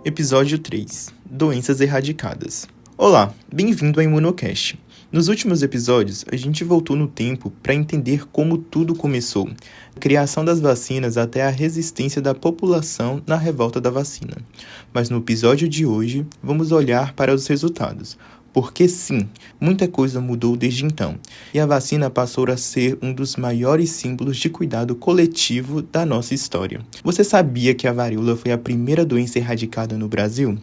Episódio 3. Doenças erradicadas. Olá, bem-vindo ao Imunocast. Nos últimos episódios, a gente voltou no tempo para entender como tudo começou, a criação das vacinas até a resistência da população na revolta da vacina. Mas no episódio de hoje, vamos olhar para os resultados. Porque sim, muita coisa mudou desde então, e a vacina passou a ser um dos maiores símbolos de cuidado coletivo da nossa história. Você sabia que a varíola foi a primeira doença erradicada no Brasil?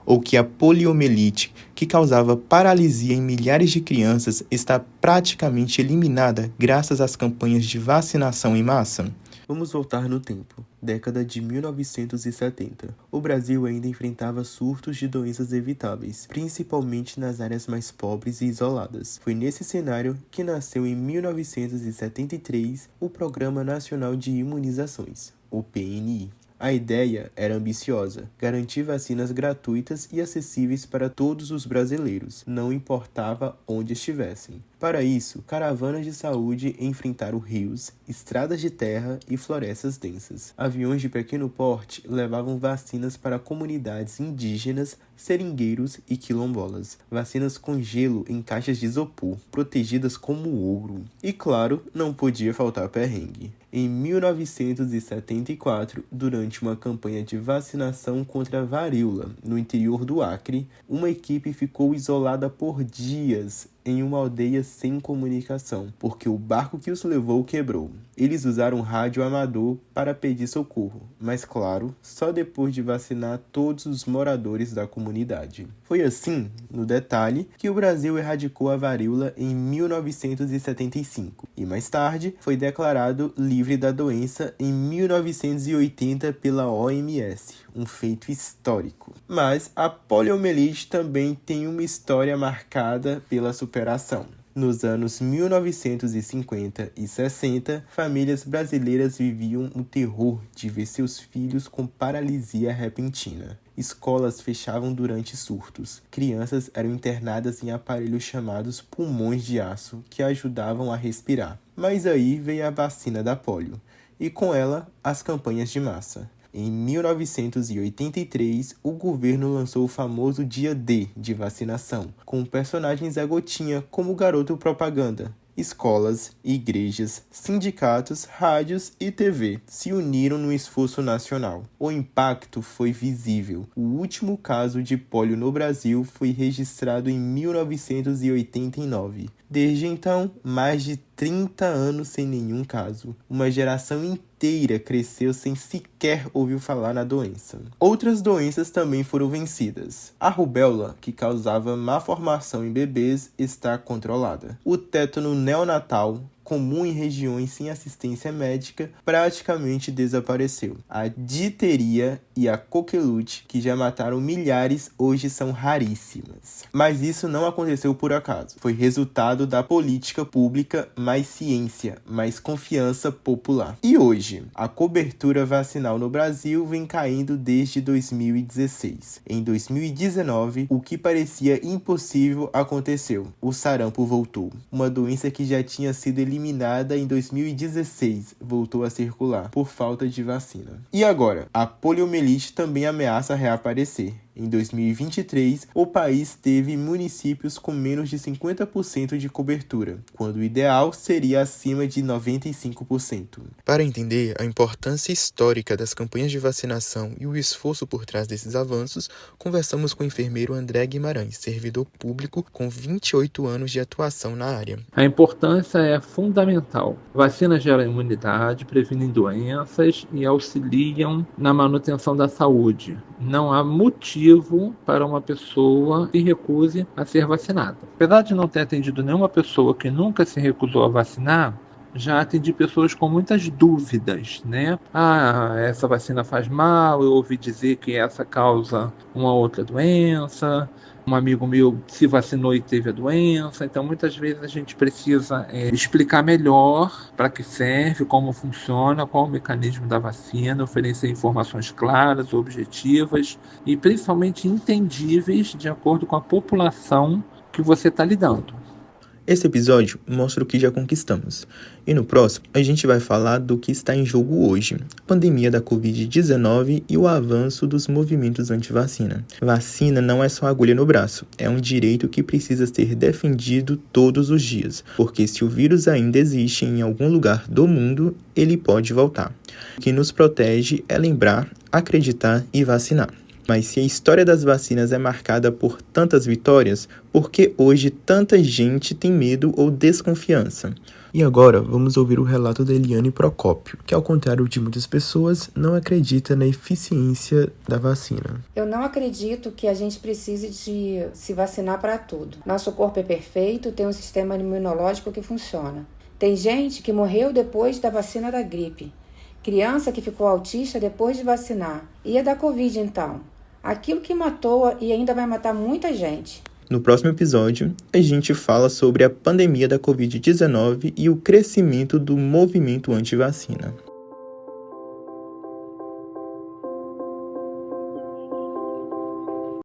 Ou que a poliomielite, que causava paralisia em milhares de crianças, está praticamente eliminada graças às campanhas de vacinação em massa? Vamos voltar no tempo, década de 1970. O Brasil ainda enfrentava surtos de doenças evitáveis, principalmente nas áreas mais pobres e isoladas. Foi nesse cenário que nasceu em 1973 o Programa Nacional de Imunizações, o PNI. A ideia era ambiciosa, garantir vacinas gratuitas e acessíveis para todos os brasileiros, não importava onde estivessem. Para isso, caravanas de saúde enfrentaram rios, estradas de terra e florestas densas. Aviões de pequeno porte levavam vacinas para comunidades indígenas, seringueiros e quilombolas. Vacinas com gelo em caixas de isopor, protegidas como ouro. E claro, não podia faltar perrengue. Em 1974, durante uma campanha de vacinação contra a varíola no interior do Acre, uma equipe ficou isolada por dias em uma aldeia sem comunicação, porque o barco que os levou quebrou. Eles usaram rádio amador para pedir socorro, mas claro, só depois de vacinar todos os moradores da comunidade. Foi assim, no detalhe, que o Brasil erradicou a varíola em 1975, e mais tarde foi declarado livre da doença em 1980 pela OMS, um feito histórico. Mas a poliomielite também tem uma história marcada pela superação. Nos anos 1950 e 60, famílias brasileiras viviam o terror de ver seus filhos com paralisia repentina. Escolas fechavam durante surtos. Crianças eram internadas em aparelhos chamados pulmões de aço, que ajudavam a respirar. Mas aí veio a vacina da polio, e com ela as campanhas de massa. Em 1983, o governo lançou o famoso Dia D de vacinação, com o personagem Zé Gotinha como garoto propaganda. Escolas, igrejas, sindicatos, rádios e TV se uniram no esforço nacional. O impacto foi visível. O último caso de pólio no Brasil foi registrado em 1989. Desde então, mais de 30 anos sem nenhum caso. Uma geração inteira cresceu sem sequer ouvir falar na doença. Outras doenças também foram vencidas. A rubéola, que causava má formação em bebês, está controlada. O tétano neonatal, comum em regiões sem assistência médica, praticamente desapareceu. A difteria e a coqueluche, que já mataram milhares, hoje são raríssimas. Mas isso não aconteceu por acaso. Foi resultado da política pública, mais ciência, mais confiança popular. E hoje, a cobertura vacinal no Brasil vem caindo desde 2016. Em 2019, o que parecia impossível aconteceu. O sarampo voltou. Uma doença que já tinha sido eliminada em 2016, voltou a circular por falta de vacina. E agora, a poliomielite também ameaça reaparecer. Em 2023, o país teve municípios com menos de 50% de cobertura, quando o ideal seria acima de 95%. Para entender a importância histórica das campanhas de vacinação e o esforço por trás desses avanços, conversamos com o enfermeiro André Guimarães, servidor público com 28 anos de atuação na área. A importância é fundamental. Vacinas geram imunidade, previnem doenças e auxiliam na manutenção da saúde. Não há motivo para uma pessoa que recuse a ser vacinada. Apesar de não ter atendido nenhuma pessoa que nunca se recusou a vacinar, já atendi pessoas com muitas dúvidas, né? Essa vacina faz mal, eu ouvi dizer que essa causa uma outra doença. Um amigo meu se vacinou e teve a doença, então muitas vezes a gente precisa explicar melhor para que serve, como funciona, qual o mecanismo da vacina, oferecer informações claras, objetivas e principalmente entendíveis de acordo com a população que você está lidando. Esse episódio mostra o que já conquistamos. E no próximo, a gente vai falar do que está em jogo hoje, a pandemia da Covid-19 e o avanço dos movimentos anti-vacina. Vacina não é só agulha no braço, é um direito que precisa ser defendido todos os dias, porque se o vírus ainda existe em algum lugar do mundo, ele pode voltar. O que nos protege é lembrar, acreditar e vacinar. Mas se a história das vacinas é marcada por tantas vitórias, por que hoje tanta gente tem medo ou desconfiança? E agora vamos ouvir o relato da Eliane Procópio, que ao contrário de muitas pessoas, não acredita na eficiência da vacina. Eu não acredito que a gente precise de se vacinar para tudo. Nosso corpo é perfeito, tem um sistema imunológico que funciona. Tem gente que morreu depois da vacina da gripe. Criança que ficou autista depois de vacinar. E a da Covid então? Aquilo que matou e ainda vai matar muita gente. No próximo episódio, a gente fala sobre a pandemia da Covid-19 e o crescimento do movimento anti-vacina.